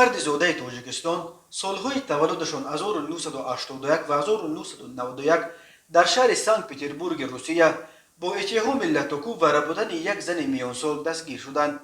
مرد زاده تاجیکستان سالهای تولدشان 1981 و 1991 در شهر سنت پتربورگ روسیه با اتهام لطوکوب و ربودن یک زن میانسال دستگیر شدند.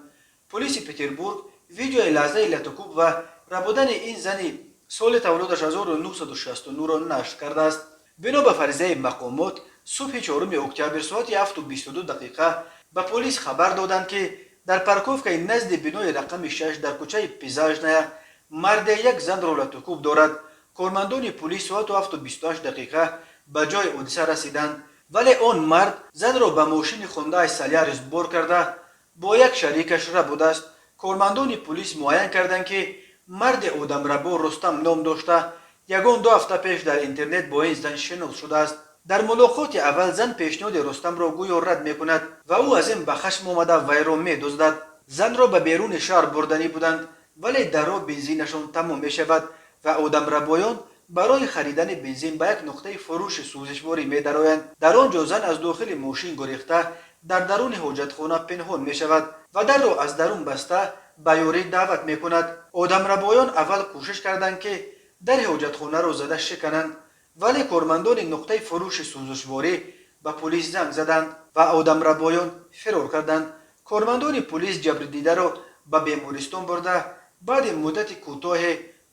پلیس پتربورگ ویدیوی لحظه لطوکوب و ربودن این زن سال تولدش 1969 را نشر کرده است. بنا به فرضیه مقامات صبح 4 اکتبر ساعت 7:22 دقیقه به پلیس خبر دادند که در پارکوفکای نزد بنای رقم 6 در کوچه پیزاژنیا مرد یک زن را لطوکوب دارد. کارمندان پلیس ساعت 7:28 دقیقه به جای حادثه رسیدند، ولی آن مرد زن را به ماشین خونده سالیارس بار کرده با یک شریکش ربوده است. کارمندان پلیس معاین کردند که مرد آدمربا رستم نام داشته یگان 2 هفته پیش در اینترنت با این زن شناخته شده است. در ملاقات اول زن پیشنهاد رستم را گویا رد میکند و او از این به خشم آمده وی را میدزدد. زن را به بیرون شهر بردنی بودند، ولی در راه بنزینشان تمام میشود و آدمربایان برای خریدن بنزین به یک نقطه فروش سوزشواری می‌درآیند. در آنجا زن از داخل ماشین گریخته در درون حاجتخانه پنهان می‌شود و در را از درون بسته به یاری دعوت می‌کند. آدمربایان اول کوشش کردند که در حاجتخانه را زده شکنند، ولی کارمندان نقطه فروش سوزشواری به پلیس زنگ زدند و آدمربایان فرار کردند. کارمندان پلیس جبر دیده را به بیمارستان برده بعد مدت کوتاه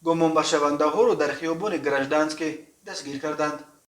گمان به شونده ها را در خیابان گرژدانسک دستگیر کردند.